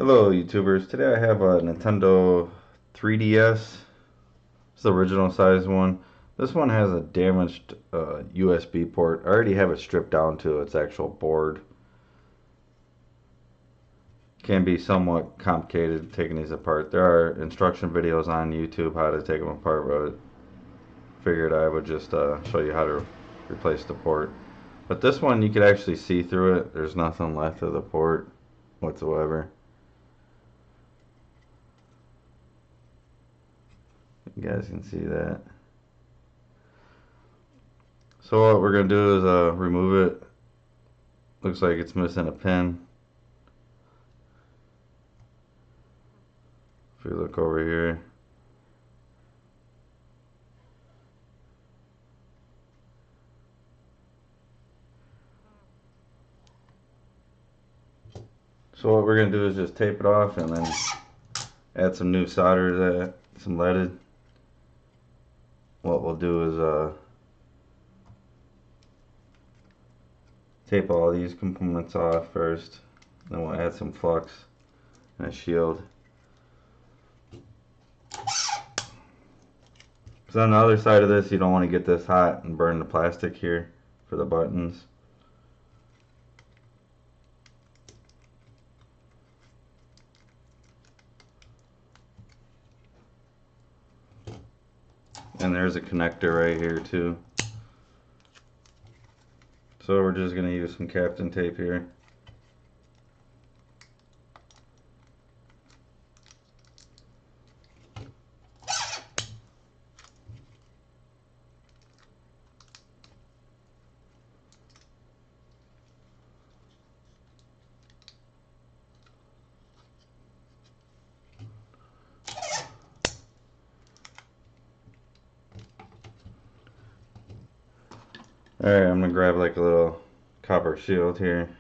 Hello YouTubers, today I have a Nintendo 3DS. It's the original size one. This one has a damaged USB port. I already have it stripped down to its actual board. Can be somewhat complicated taking these apart. There are instruction videos on YouTube how to take them apart, but figured I would just show you how to replace the port. But this one you could actually see through it. There's nothing left of the port whatsoever. You guys can see that. So what we're going to do is remove it. Looks like it's missing a pin. If we look over here. So what we're going to do is just tape it off and then add some new solder to that, some leaded. What we'll do is tape all these components off first. Then we'll add some flux and a shield. Because on the other side of this, you don't want to get this hot and burn the plastic here for the buttons. And there's a connector right here too. So we're just going to use some Captain tape here. Alright, I'm going to grab like a little copper shield here.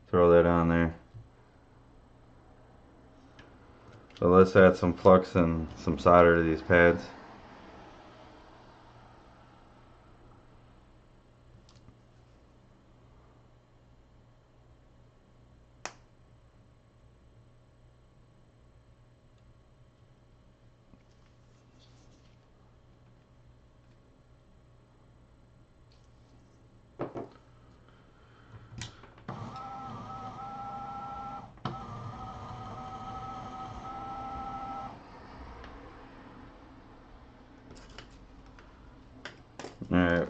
Throw that on there. So let's add some flux and some solder to these pads. Alright,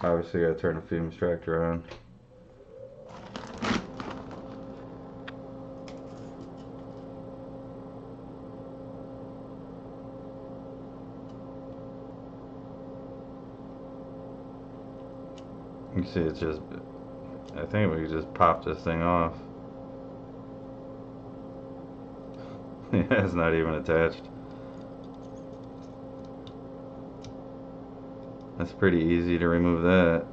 obviously gotta turn the fume extractor on. You can see it's just, I think we could just pop this thing off. Yeah, it's not even attached. That's pretty easy to remove that.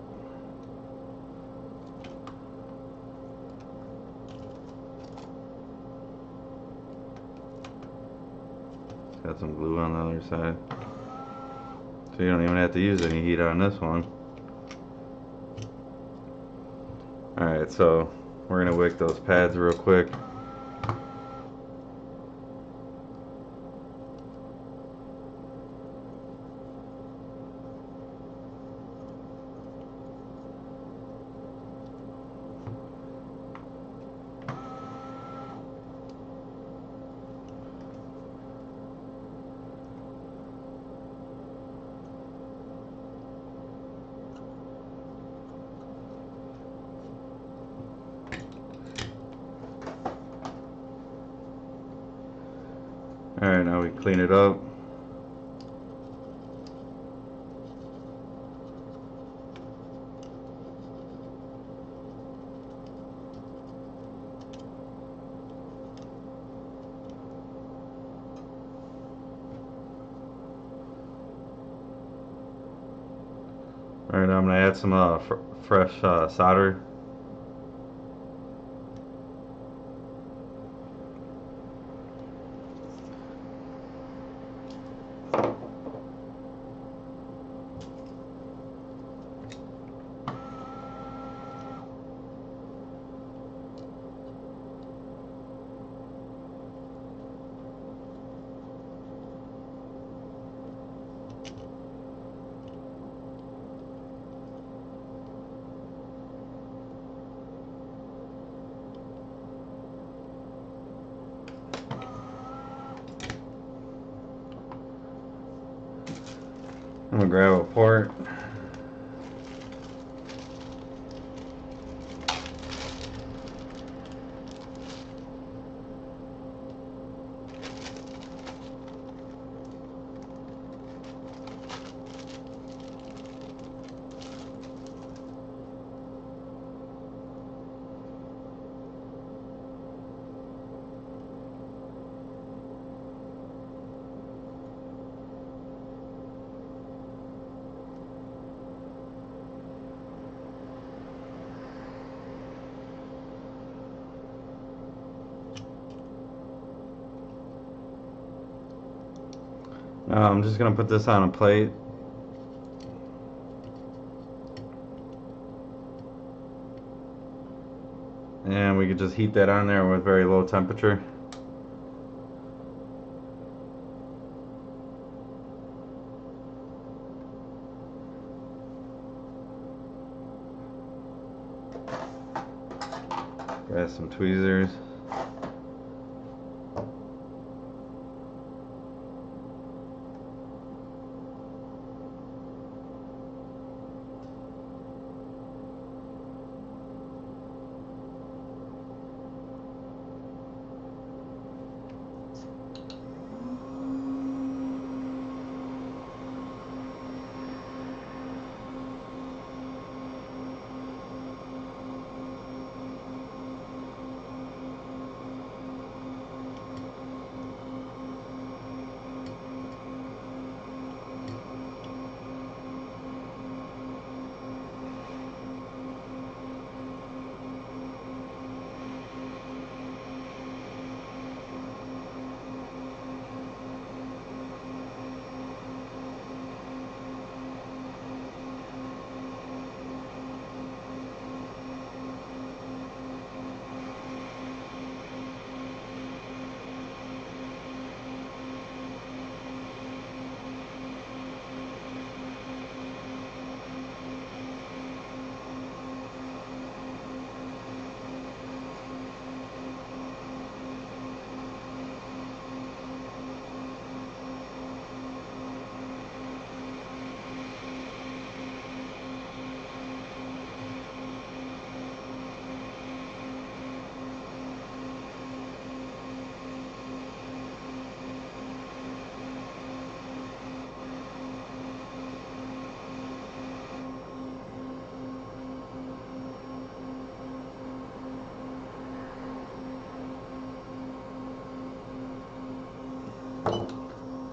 Got some glue on the other side. So you don't even have to use any heat on this one. Alright, so we're gonna wick those pads real quick. Alright, now we clean it up. Alright, now I'm going to add some fresh solder. gonna grab a port. Now I'm just gonna put this on a plate. And we could just heat that on there with very low temperature. Grab some tweezers.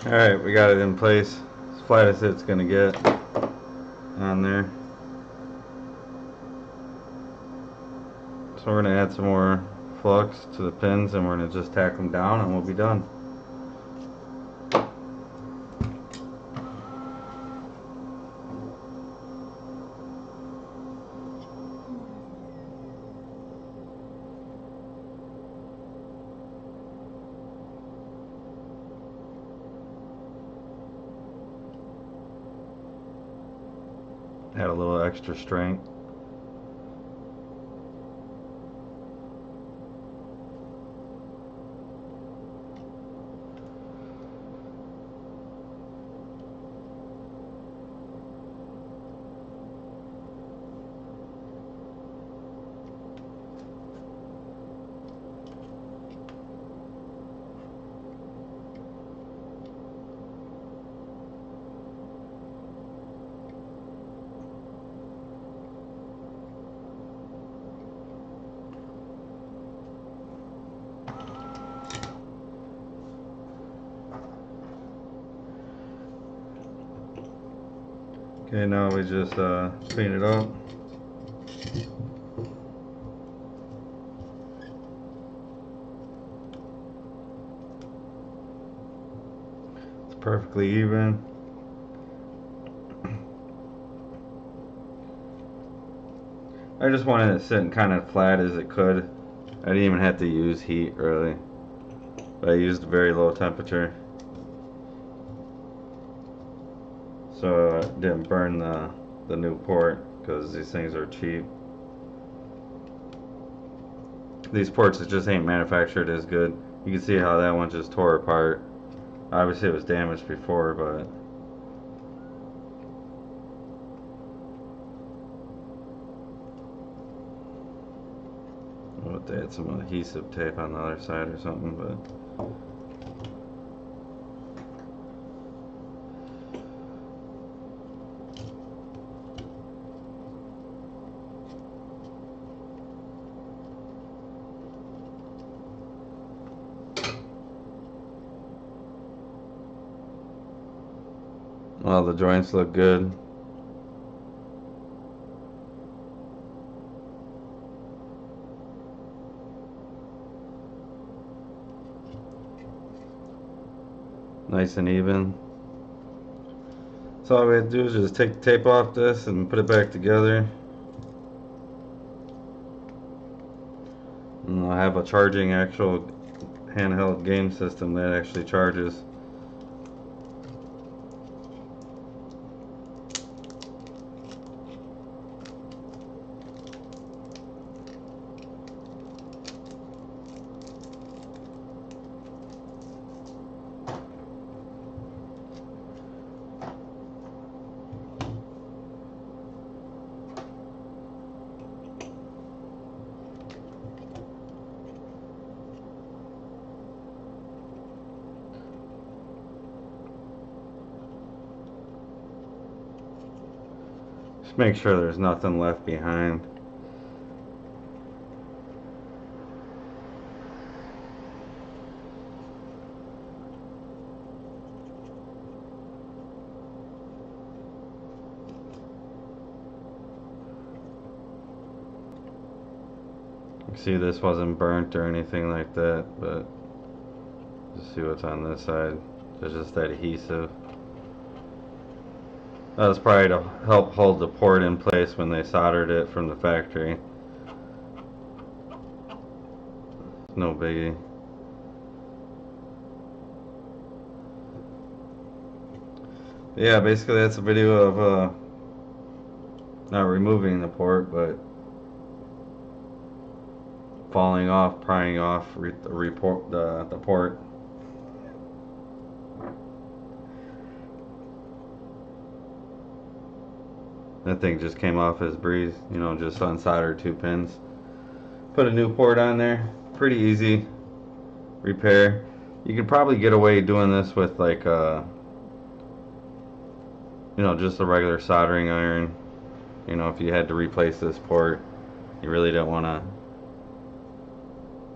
Alright, we got it in place. As flat as it's gonna get on there. So we're gonna add some more flux to the pins and we're gonna just tack them down and we'll be done. Add a little extra strength. Okay, now we just clean it up. It's perfectly even. I just wanted it sitting kind of flat as it could. I didn't even have to use heat really. But I used a very low temperature. So it didn't burn the new port because these things are cheap. These ports just ain't manufactured as good. You can see how that one just tore apart. Obviously it was damaged before, but if they had some adhesive tape on the other side or something, but well, the joints look good. Nice and even. So all we have to do is just take the tape off this and put it back together. And I have a charging actual handheld game system that actually charges. Just make sure there's nothing left behind. See, this wasn't burnt or anything like that, but just see what's on this side. There's just that adhesive. That was probably to help hold the port in place when they soldered it from the factory. No biggie. Yeah, basically that's a video of not removing the port, but falling off, prying off the port. That thing just came off as breeze, you know, just unsoldered 2 pins. Put a new port on there. Pretty easy repair. You could probably get away doing this with like you know, just a regular soldering iron. You know, if you had to replace this port, you really don't want to.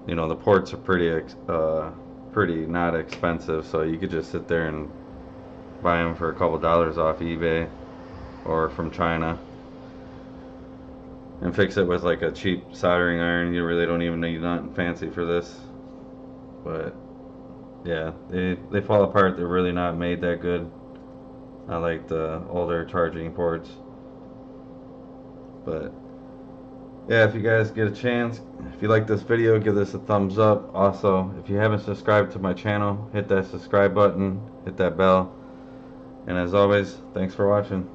You know, the ports are pretty not expensive, so you could just sit there and buy them for a couple dollars off eBay or from China and fix it with like a cheap soldering iron. You really don't even need nothing fancy for this. But yeah, they fall apart. They're really not made that good. I like the older charging ports. But yeah, if you guys get a chance, if you like this video, give this a thumbs up. Also, if you haven't subscribed to my channel, hit that subscribe button, hit that bell. And as always, thanks for watching.